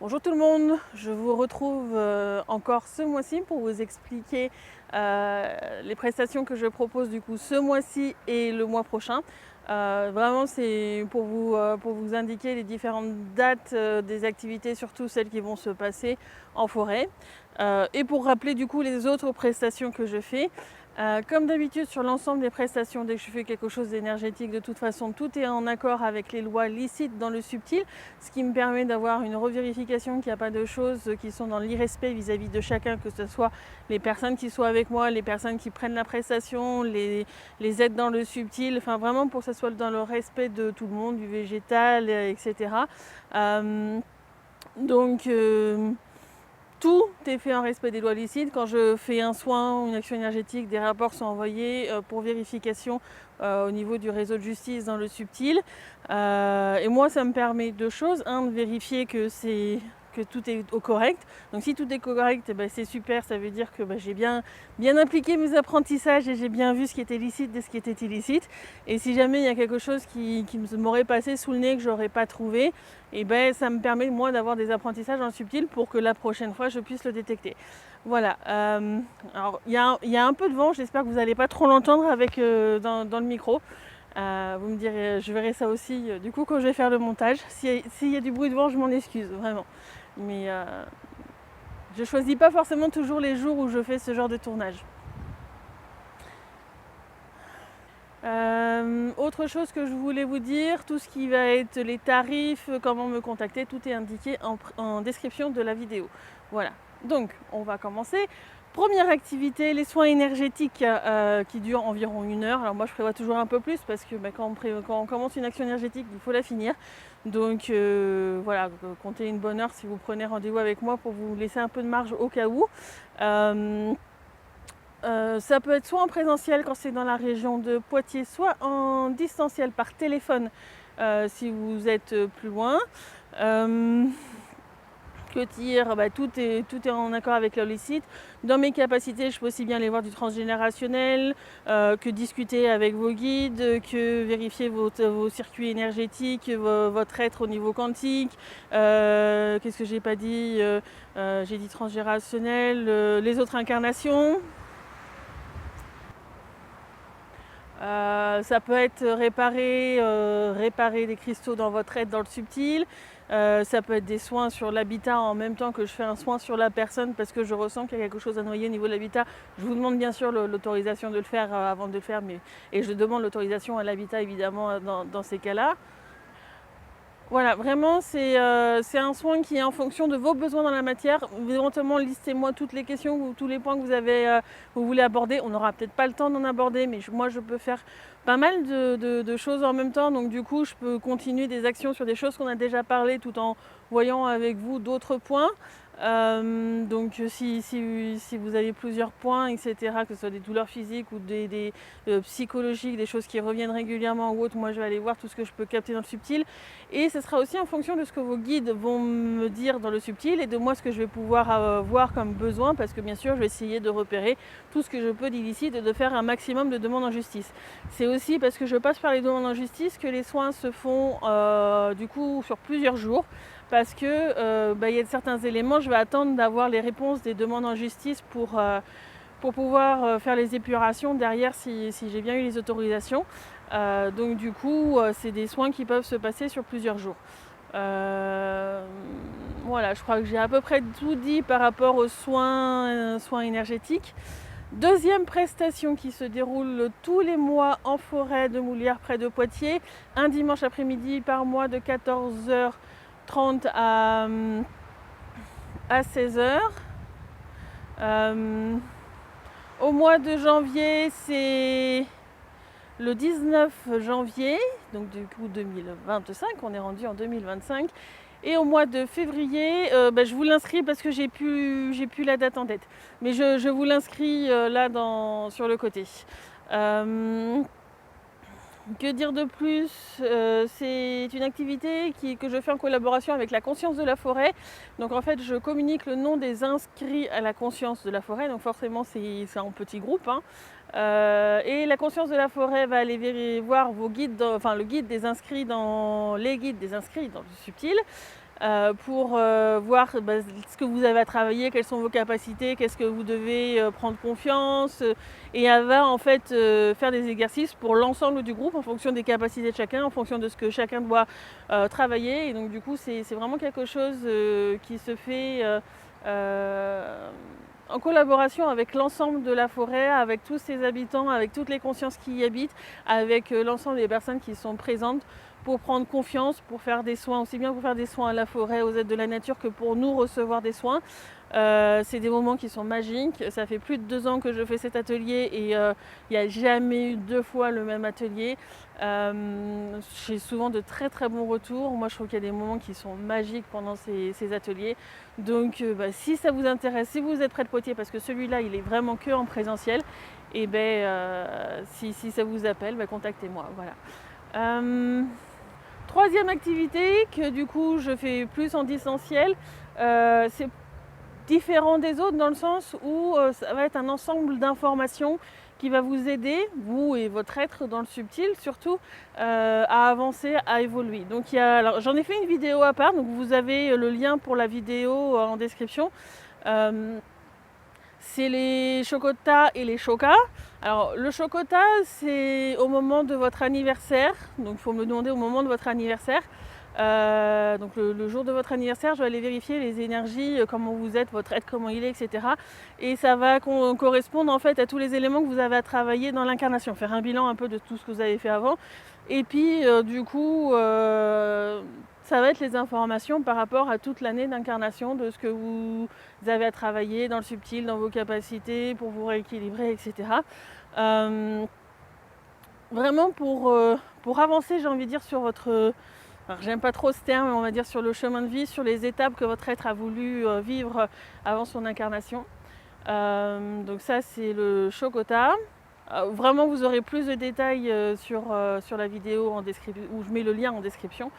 Bonjour tout le monde, je vous retrouve encore ce mois-ci pour vous expliquer les prestations que je propose du coup ce mois-ci et le mois prochain. Vraiment c'est pour vous indiquer les différentes dates des activités, surtout celles qui vont se passer en forêt. Et pour rappeler du coup les autres prestations que je fais. Comme d'habitude sur l'ensemble des prestations, dès que je fais quelque chose d'énergétique, de toute façon tout est en accord avec les lois licites dans le subtil, ce qui me permet d'avoir une revérification qu'il n'y a pas de choses qui sont dans l'irrespect vis-à-vis de chacun, que ce soit les personnes qui sont avec moi, les personnes qui prennent la prestation, les aides dans le subtil, enfin vraiment pour que ce soit dans le respect de tout le monde, du végétal, etc. Donc tout est fait en respect des lois licites. Quand je fais un soin ou une action énergétique, des rapports sont envoyés pour vérification au niveau du réseau de justice dans le subtil. Et moi, ça me permet deux choses. Un, de vérifier que tout est au correct. Donc si tout est correct, c'est super, ça veut dire que j'ai bien appliqué mes apprentissages et j'ai bien vu ce qui était licite de ce qui était illicite. Et si jamais il y a quelque chose qui m'aurait passé sous le nez que je n'aurais pas trouvé, et ça me permet moi d'avoir des apprentissages en subtil pour que la prochaine fois je puisse le détecter. Voilà. Alors il y a un peu de vent, j'espère que vous n'allez pas trop l'entendre dans le micro. Vous me direz, je verrai ça aussi du coup quand je vais faire le montage. S'il y a du bruit de vent, je m'en excuse, vraiment. Mais je choisis pas forcément toujours les jours où je fais ce genre de tournage. Autre chose que je voulais vous dire, tout ce qui va être les tarifs, comment me contacter, tout est indiqué en description de la vidéo. Voilà, donc on va commencer. Première activité, les soins énergétiques qui durent environ 1 heure. Alors moi je prévois toujours un peu plus parce que quand on commence une action énergétique, il faut la finir. Donc voilà, comptez une bonne heure si vous prenez rendez-vous avec moi pour vous laisser un peu de marge au cas où. Ça peut être soit en présentiel quand c'est dans la région de Poitiers, soit en distanciel par téléphone si vous êtes plus loin. Que dire, tout est en accord avec le licite. Dans mes capacités, je peux aussi bien aller voir du transgénérationnel, que discuter avec vos guides, que vérifier vos circuits énergétiques, votre être au niveau quantique. Qu'est-ce que j'ai pas dit j'ai dit transgénérationnel, les autres incarnations. Ça peut être réparer des cristaux dans votre être dans le subtil. Ça peut être des soins sur l'habitat en même temps que je fais un soin sur la personne parce que je ressens qu'il y a quelque chose à noyer au niveau de l'habitat. Je vous demande bien sûr l'autorisation de le faire avant de le faire, et je demande l'autorisation à l'habitat évidemment dans ces cas-là. Voilà, vraiment c'est un soin qui est en fonction de vos besoins dans la matière. Éventuellement listez-moi toutes les questions ou tous les points que vous voulez aborder. On n'aura peut-être pas le temps d'en aborder, mais moi je peux faire pas mal de choses en même temps. Donc du coup je peux continuer des actions sur des choses qu'on a déjà parlé tout en voyant avec vous d'autres points. Donc si vous avez plusieurs points, etc., que ce soit des douleurs physiques ou des psychologiques, des choses qui reviennent régulièrement ou autres, moi je vais aller voir tout ce que je peux capter dans le subtil. Et ce sera aussi en fonction de ce que vos guides vont me dire dans le subtil et de moi ce que je vais pouvoir voir comme besoin, parce que bien sûr je vais essayer de repérer tout ce que je peux d'illicite et de faire un maximum de demandes en justice. C'est aussi parce que je passe par les demandes en justice que les soins se font du coup sur plusieurs jours. Parce que y a certains éléments, je vais attendre d'avoir les réponses des demandes en justice pour pouvoir faire les épurations derrière si j'ai bien eu les autorisations. Donc du coup, c'est des soins qui peuvent se passer sur plusieurs jours. Voilà, je crois que j'ai à peu près tout dit par rapport aux soins énergétiques. Deuxième prestation qui se déroule tous les mois en forêt de Moulières près de Poitiers, un dimanche après-midi par mois de 14h30 à 16h. Au mois de janvier, c'est le 19 janvier, donc du coup 2025, on est rendu en 2025. Et au mois de février, je vous l'inscris parce que j'ai plus la date en tête. Mais je vous l'inscris là sur le côté. Que dire de plus c'est une activité que je fais en collaboration avec la Conscience de la Forêt. Donc en fait, je communique le nom des inscrits à la Conscience de la Forêt. Donc forcément, c'est en petit groupe. Et la Conscience de la Forêt va aller voir vos guides, le guide des inscrits les guides des inscrits dans le subtil. pour voir ce que vous avez à travailler, quelles sont vos capacités, qu'est-ce que vous devez prendre confiance. Et elle va en fait faire des exercices pour l'ensemble du groupe en fonction des capacités de chacun, en fonction de ce que chacun doit travailler. Et donc du coup, c'est vraiment quelque chose qui se fait en collaboration avec l'ensemble de la forêt, avec tous ses habitants, avec toutes les consciences qui y habitent, avec l'ensemble des personnes qui sont présentes pour prendre confiance, pour faire des soins, aussi bien pour faire des soins à la forêt, aux aides de la nature, que pour nous recevoir des soins. C'est des moments qui sont magiques. Ça fait plus de 2 ans que je fais cet atelier et il n'y a jamais eu 2 fois le même atelier. J'ai souvent de très très bons retours. Moi je trouve qu'il y a des moments qui sont magiques pendant ces ateliers. Donc si ça vous intéresse, si vous êtes près de Poitiers, parce que celui-là il est vraiment que en présentiel, et si ça vous appelle, contactez-moi. Voilà. Troisième activité que du coup je fais plus en distanciel, c'est différent des autres dans le sens où ça va être un ensemble d'informations qui va vous aider, vous et votre être dans le subtil surtout, à avancer, à évoluer. Donc alors, j'en ai fait une vidéo à part, donc vous avez le lien pour la vidéo en description. C'est les chocotas et les chocas. Alors le chocota, c'est au moment de votre anniversaire, donc il faut me le demander au moment de votre anniversaire. Donc le jour de votre anniversaire, je vais aller vérifier les énergies, comment vous êtes, votre être, comment il est, etc. Et ça va correspondre en fait à tous les éléments que vous avez à travailler dans l'incarnation, faire un bilan un peu de tout ce que vous avez fait avant. Et puis du coup, ça va être les informations par rapport à toute l'année d'incarnation, de ce que vous avez à travailler dans le subtil, dans vos capacités, pour vous rééquilibrer, etc. Vraiment pour avancer, j'ai envie de dire, sur votre... Alors j'aime pas trop ce terme, mais on va dire sur le chemin de vie, sur les étapes que votre être a voulu vivre avant son incarnation. Donc ça c'est le chocota. Vraiment vous aurez plus de détails sur la vidéo en description, où je mets le lien en description.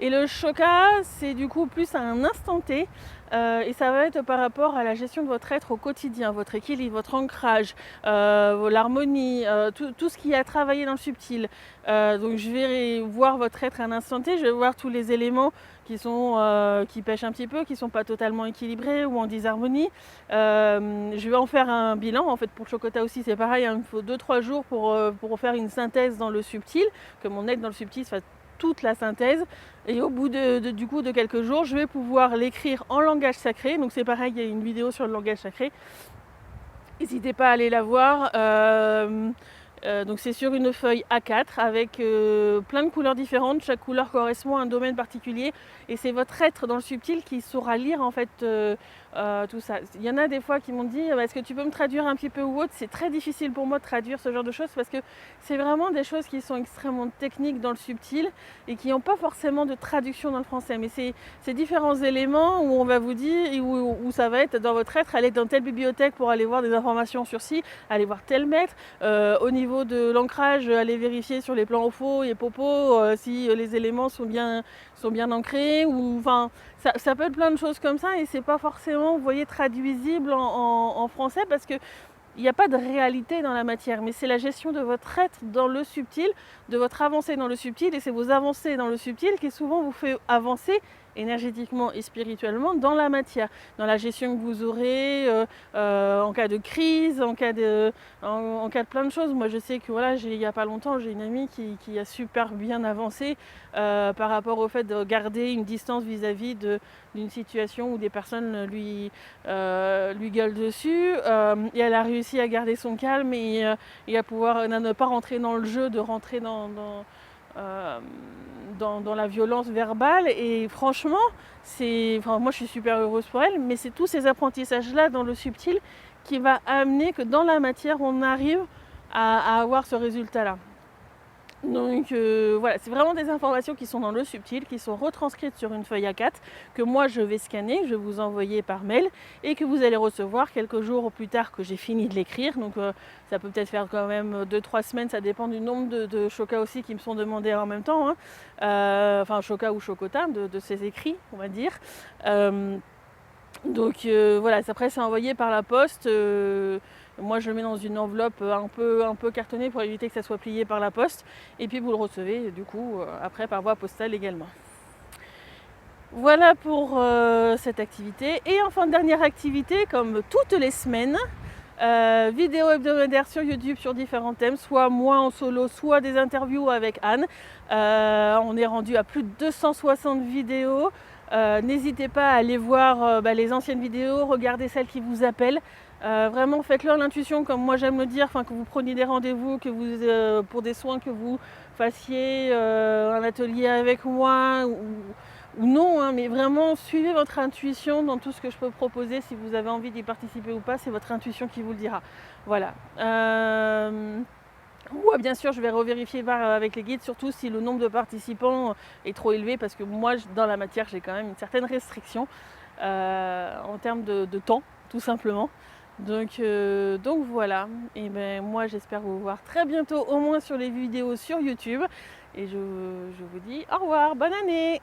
Et le choca, c'est du coup plus à un instant T, et ça va être par rapport à la gestion de votre être au quotidien, votre équilibre, votre ancrage, l'harmonie, tout ce qui a travaillé dans le subtil. Donc je vais voir votre être à un instant T, je vais voir tous les éléments qui pêchent un petit peu, qui ne sont pas totalement équilibrés ou en disharmonie. Je vais en faire un bilan. En fait, pour le chocota aussi, c'est pareil, hein, il me faut 2-3 jours pour faire une synthèse dans le subtil, que mon être dans le subtil fasse toute la synthèse. Et au bout de quelques jours, je vais pouvoir l'écrire en langage sacré. Donc c'est pareil, il y a une vidéo sur le langage sacré. N'hésitez pas à aller la voir. Donc c'est sur une feuille A4 avec plein de couleurs différentes. Chaque couleur correspond à un domaine particulier et c'est votre être dans le subtil qui saura lire en fait tout ça. Il y en a des fois qui m'ont dit est-ce que tu peux me traduire un petit peu ou autre. C'est très difficile pour moi de traduire ce genre de choses parce que c'est vraiment des choses qui sont extrêmement techniques dans le subtil et qui n'ont pas forcément de traduction dans le français. Mais c'est différents éléments où on va vous dire, où ça va être dans votre être, aller dans telle bibliothèque pour aller voir des informations sur ci, aller voir tel maître, au niveau de l'ancrage, aller vérifier sur les plans faux et popos si les éléments sont bien ancrés, ou enfin ça peut être plein de choses comme ça et c'est pas forcément, vous voyez, traduisible en français parce que il n'y a pas de réalité dans la matière, mais c'est la gestion de votre être dans le subtil, de votre avancée dans le subtil, et c'est vos avancées dans le subtil qui souvent vous fait avancer énergétiquement et spirituellement dans la matière, dans la gestion que vous aurez en cas de crise, en cas de plein de choses. Moi je sais que voilà, il n'y a pas longtemps, j'ai une amie qui a super bien avancé par rapport au fait de garder une distance vis-à-vis d'une situation où des personnes lui gueulent dessus, et elle a réussi à garder son calme et à pouvoir ne pas rentrer dans le jeu, de rentrer dans la violence verbale. Et franchement, moi je suis super heureuse pour elle, mais c'est tous ces apprentissages là dans le subtil qui va amener que dans la matière on arrive à avoir ce résultat là. Donc voilà, c'est vraiment des informations qui sont dans le subtil, qui sont retranscrites sur une feuille A4 que moi je vais scanner, que je vais vous envoyer par mail et que vous allez recevoir quelques jours plus tard que j'ai fini de l'écrire. Donc ça peut peut-être faire quand même 2-3 semaines, ça dépend du nombre de chokas aussi qui me sont demandés en même temps, hein. Enfin choka ou chocota, de ces écrits on va dire. Donc voilà, après c'est envoyé par la poste. Moi je le mets dans une enveloppe un peu cartonnée pour éviter que ça soit plié par la poste. Et puis vous le recevez du coup après par voie postale également. Voilà pour cette activité. Et enfin, dernière activité, comme toutes les semaines, vidéo hebdomadaire sur YouTube sur différents thèmes, soit moi en solo, soit des interviews avec Anne. On est rendu à plus de 260 vidéos. N'hésitez pas à aller voir les anciennes vidéos, regardez celles qui vous appellent. Vraiment faites-le à l'intuition, comme moi j'aime le dire, que vous preniez des rendez-vous, que vous pour des soins, que vous fassiez un atelier avec moi ou non, hein, mais vraiment suivez votre intuition dans tout ce que je peux proposer. Si vous avez envie d'y participer ou pas, c'est votre intuition qui vous le dira. Voilà. Bien sûr, je vais revérifier avec les guides, surtout si le nombre de participants est trop élevé, parce que moi, dans la matière, j'ai quand même une certaine restriction en termes de temps, tout simplement. Donc voilà. Et ben moi, j'espère vous voir très bientôt, au moins sur les vidéos sur YouTube. Et je vous dis au revoir, bonne année!